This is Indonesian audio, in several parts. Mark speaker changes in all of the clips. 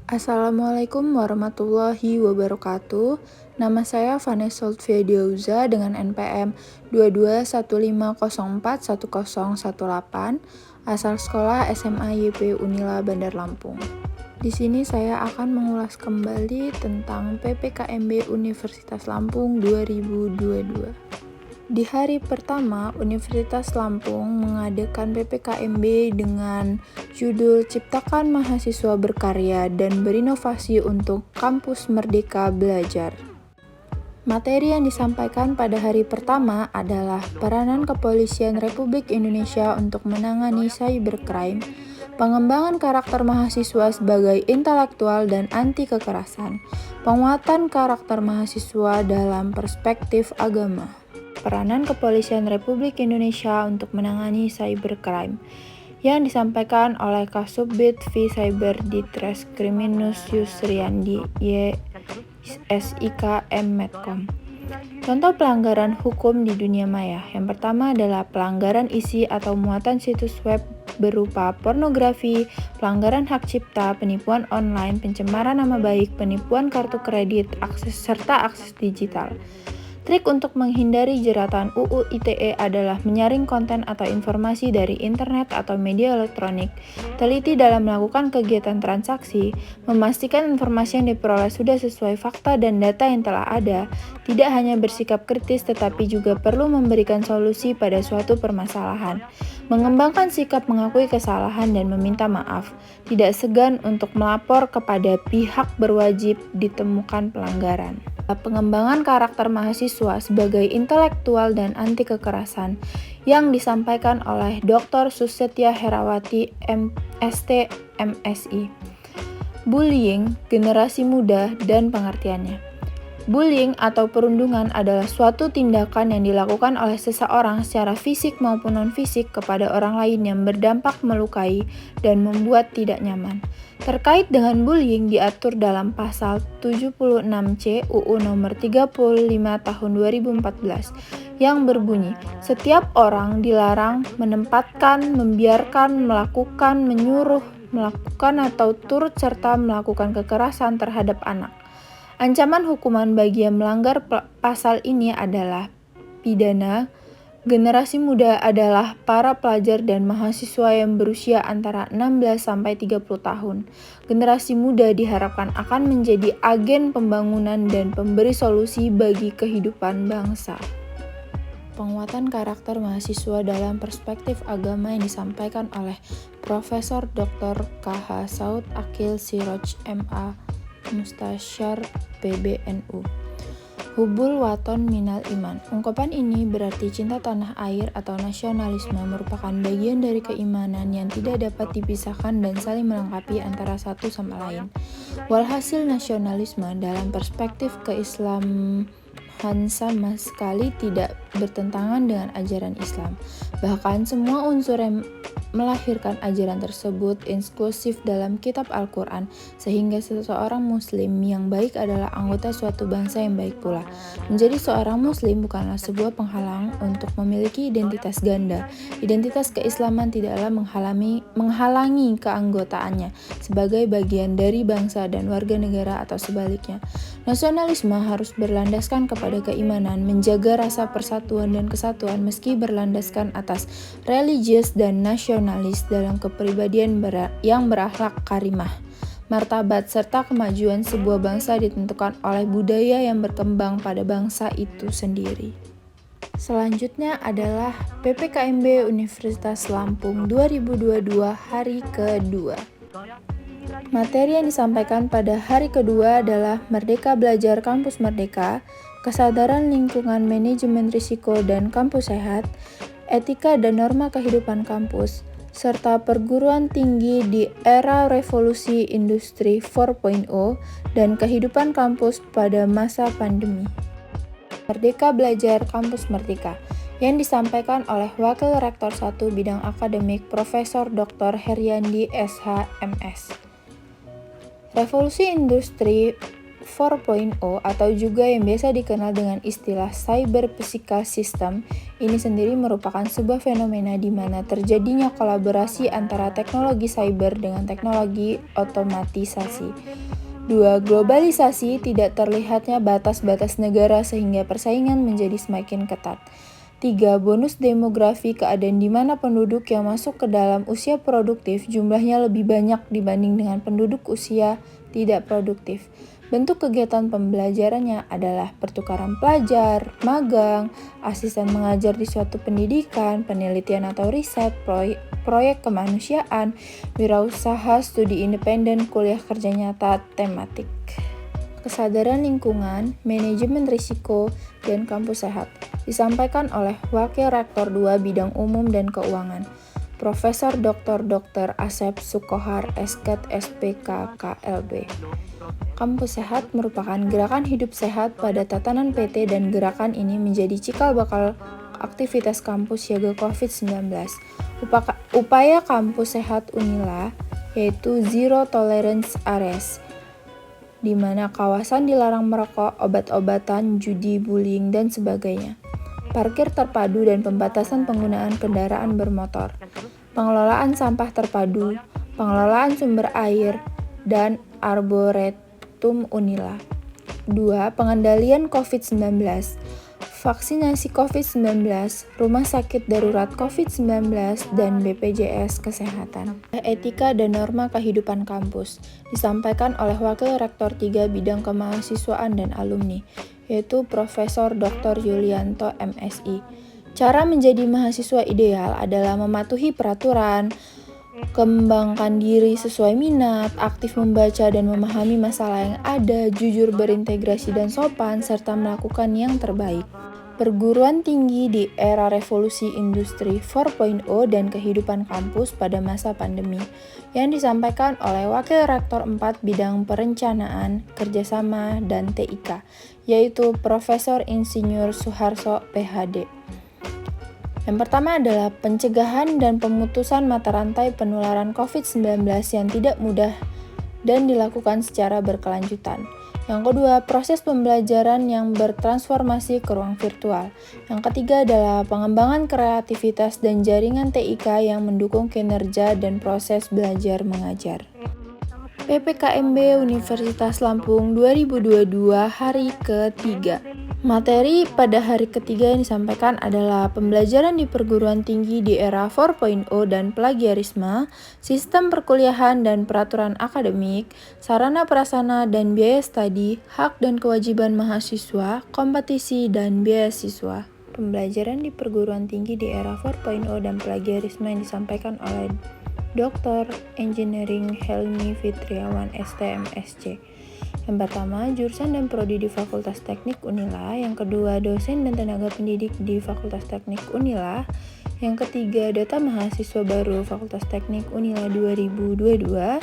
Speaker 1: Assalamualaikum warahmatullahi wabarakatuh. Nama saya Vanessa Lutfia Diauza dengan NPM 2215041018, asal sekolah SMA YP Unila Bandar Lampung. Di sini saya akan mengulas kembali tentang PPKMB Universitas Lampung 2022. Di hari pertama, Universitas Lampung mengadakan PPKMB dengan judul Ciptakan Mahasiswa Berkarya dan Berinovasi untuk Kampus Merdeka Belajar. Materi yang disampaikan pada hari pertama adalah peranan Kepolisian Republik Indonesia untuk menangani cybercrime, pengembangan karakter mahasiswa sebagai intelektual dan anti kekerasan, penguatan karakter mahasiswa dalam perspektif agama. Peranan Kepolisian Republik Indonesia untuk menangani cybercrime yang disampaikan oleh Kasubdit V Cyber Ditreskriminus Yusriandi YSIK M Medcom. Contoh pelanggaran hukum di dunia maya. Yang pertama adalah pelanggaran isi atau muatan situs web berupa pornografi, pelanggaran hak cipta, penipuan online, pencemaran nama baik, penipuan kartu kredit, serta akses digital. Trik untuk menghindari jeratan UU ITE adalah menyaring konten atau informasi dari internet atau media elektronik, teliti dalam melakukan kegiatan transaksi, memastikan informasi yang diperoleh sudah sesuai fakta dan data yang telah ada, tidak hanya bersikap kritis tetapi juga perlu memberikan solusi pada suatu permasalahan, mengembangkan sikap mengakui kesalahan dan meminta maaf, tidak segan untuk melapor kepada pihak berwajib ditemukan pelanggaran. Pengembangan karakter mahasiswa sebagai intelektual dan anti kekerasan yang disampaikan oleh Dr. Susetya Herawati MST MSI. Bullying, generasi muda, dan pengertiannya. Bullying atau perundungan adalah suatu tindakan yang dilakukan oleh seseorang secara fisik maupun non-fisik kepada orang lain yang berdampak melukai dan membuat tidak nyaman. Terkait dengan bullying diatur dalam pasal 76C UU nomor 35 tahun 2014 yang berbunyi, setiap orang dilarang menempatkan, membiarkan, melakukan, menyuruh, melakukan atau turut serta melakukan kekerasan terhadap anak. Ancaman hukuman bagi yang melanggar pasal ini adalah pidana. Generasi muda adalah para pelajar dan mahasiswa yang berusia antara 16 sampai 30 tahun. Generasi muda diharapkan akan menjadi agen pembangunan dan pemberi solusi bagi kehidupan bangsa. Penguatan karakter mahasiswa dalam perspektif agama yang disampaikan oleh Profesor Dr. KH Saud Akil Siroj MA Mustasyar PBNU. Hubul waton minal iman. Ungkapan ini berarti cinta tanah air atau nasionalisme merupakan bagian dari keimanan yang tidak dapat dipisahkan dan saling melengkapi antara satu sama lain. Walhasil nasionalisme dalam perspektif keislaman sama sekali tidak bertentangan dengan ajaran Islam. Bahkan semua unsur yang melahirkan ajaran tersebut inklusif dalam kitab Al-Quran, sehingga seseorang muslim yang baik adalah anggota suatu bangsa yang baik pula. Menjadi seorang muslim bukanlah sebuah penghalang untuk memiliki identitas ganda. Identitas keislaman tidaklah menghalangi keanggotaannya sebagai bagian dari bangsa dan warga negara atau sebaliknya. Nasionalisme harus berlandaskan kepada keimanan, menjaga rasa persatuan dan kesatuan meski berlandaskan atas religius dan nasionalis dalam kepribadian yang berakhlak karimah. Martabat serta kemajuan sebuah bangsa ditentukan oleh budaya yang berkembang pada bangsa itu sendiri. Selanjutnya adalah PPKMB Universitas Lampung 2022 hari kedua. Materi yang disampaikan pada hari kedua adalah Merdeka Belajar Kampus Merdeka, Kesadaran Lingkungan Manajemen Risiko dan Kampus Sehat, Etika dan Norma Kehidupan Kampus, serta perguruan tinggi di era revolusi industri 4.0 dan kehidupan kampus pada masa pandemi. Merdeka Belajar Kampus Merdeka yang disampaikan oleh Wakil Rektor 1 Bidang Akademik Profesor Dr. Heriandi SH MS. Revolusi industri 4.0 atau juga yang biasa dikenal dengan istilah Cyber Physical System Ini sendiri merupakan sebuah fenomena di mana terjadinya kolaborasi antara teknologi cyber dengan teknologi otomatisasi. 2. Globalisasi, tidak terlihatnya batas-batas negara sehingga persaingan menjadi semakin ketat. 3. Bonus demografi, keadaan di mana penduduk yang masuk ke dalam usia produktif jumlahnya lebih banyak dibanding dengan penduduk usia tidak produktif. Bentuk kegiatan pembelajarannya adalah pertukaran pelajar, magang, asisten mengajar di suatu pendidikan, penelitian atau riset, proyek kemanusiaan, wirausaha, studi independen, kuliah kerja nyata, tematik. Kesadaran lingkungan, manajemen risiko, dan kampus sehat disampaikan oleh Wakil Rektor 2 Bidang Umum dan Keuangan, Profesor Dr. Asep Sukohar, Esket SPK KLB. Kampus Sehat merupakan gerakan hidup sehat pada tatanan PT dan gerakan ini menjadi cikal bakal aktivitas kampus siaga COVID-19. Upaya kampus sehat Unila yaitu Zero Tolerance Areas, di mana kawasan dilarang merokok, obat-obatan, judi, bullying, dan sebagainya. Parkir terpadu dan pembatasan penggunaan kendaraan bermotor. Pengelolaan sampah terpadu, pengelolaan sumber air, dan arboretum Unila. 2. Pengendalian COVID-19. Vaksinasi COVID-19, rumah sakit darurat COVID-19, dan BPJS Kesehatan. Etika dan norma kehidupan kampus disampaikan oleh Wakil Rektor 3 Bidang Kemahasiswaan dan Alumni, yaitu Profesor Dr. Yulianto MSI. Cara menjadi mahasiswa ideal adalah mematuhi peraturan, kembangkan diri sesuai minat, aktif membaca dan memahami masalah yang ada, jujur berintegrasi dan sopan, serta melakukan yang terbaik. Perguruan tinggi di era revolusi industri 4.0 dan kehidupan kampus pada masa pandemi, yang disampaikan oleh Wakil Rektor 4 Bidang Perencanaan, Kerjasama, dan TIK, yaitu Profesor Insinyur Suharso, PhD. Yang pertama adalah pencegahan dan pemutusan mata rantai penularan COVID-19 yang tidak mudah dan dilakukan secara berkelanjutan. Yang kedua, proses pembelajaran yang bertransformasi ke ruang virtual. Yang ketiga adalah pengembangan kreativitas dan jaringan TIK yang mendukung kinerja dan proses belajar mengajar. PPKMB Universitas Lampung 2022 hari ketiga. Materi pada hari ketiga yang disampaikan adalah pembelajaran di perguruan tinggi di era 4.0 dan plagiarisme, sistem perkuliahan dan peraturan akademik, sarana prasarana dan biaya studi, hak dan kewajiban mahasiswa, kompetisi dan beasiswa. Pembelajaran di perguruan tinggi di era 4.0 dan plagiarisme yang disampaikan oleh Dr. Engineering Helmi Fitriawan STMSC. Yang pertama, jurusan dan prodi di Fakultas Teknik Unila. Yang kedua, dosen dan tenaga pendidik di Fakultas Teknik Unila. Yang ketiga, data mahasiswa baru Fakultas Teknik Unila 2022.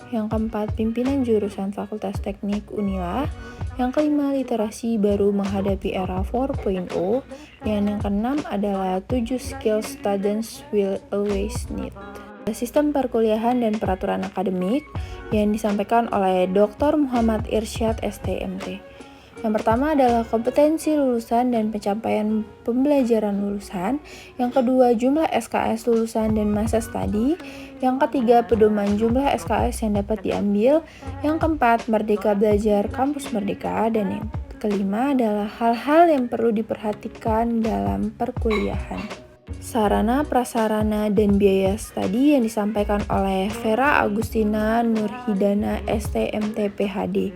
Speaker 1: Yang keempat, pimpinan jurusan Fakultas Teknik Unila. Yang kelima, literasi baru menghadapi era 4.0. Dan yang keenam adalah 7 skills students will always need. Sistem perkuliahan dan peraturan akademik yang disampaikan oleh Dr. Muhammad Irsyad STMT. Yang pertama adalah kompetensi lulusan dan pencapaian pembelajaran lulusan. Yang kedua, jumlah SKS lulusan dan masa studi. Yang ketiga, pedoman jumlah SKS yang dapat diambil. Yang keempat, merdeka belajar kampus merdeka. Dan yang kelima adalah hal-hal yang perlu diperhatikan dalam perkuliahan. Sarana, prasarana, dan biaya studi yang disampaikan oleh Vera Agustina Nurhidana STMT PhD.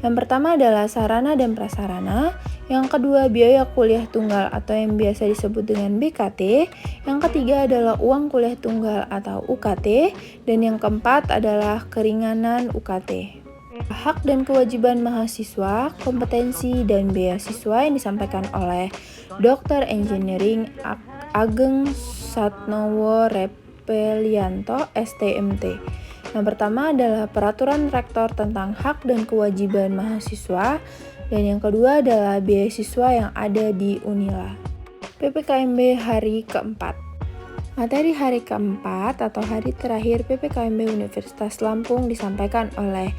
Speaker 1: Yang pertama adalah sarana dan prasarana, yang kedua biaya kuliah tunggal atau yang biasa disebut dengan BKT, yang ketiga adalah uang kuliah tunggal atau UKT, dan yang keempat adalah keringanan UKT. Hak dan kewajiban mahasiswa, kompetensi, dan beasiswa yang disampaikan oleh Dr. Engineering Ageng Satnowo Repelianto STMT. Yang pertama adalah peraturan rektor tentang hak dan kewajiban mahasiswa, dan yang kedua adalah beasiswa yang ada di Unila. PPKMB hari keempat. Materi hari keempat atau hari terakhir PPKMB Universitas Lampung disampaikan oleh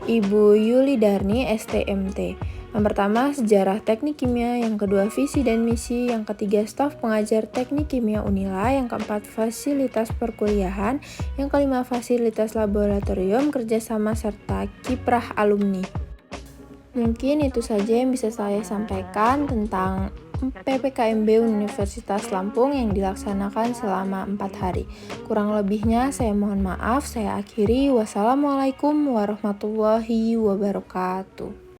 Speaker 1: Ibu Yuli Darni STMT. Yang pertama, sejarah teknik kimia, yang kedua, visi dan misi, yang ketiga, staf pengajar teknik kimia Unila, yang keempat, fasilitas perkuliahan, yang kelima, fasilitas laboratorium, kerjasama, serta kiprah alumni. Mungkin itu saja yang bisa saya sampaikan tentang PPKMB Universitas Lampung yang dilaksanakan selama 4 hari. Kurang lebihnya saya mohon maaf, saya akhiri. Wassalamualaikum warahmatullahi wabarakatuh.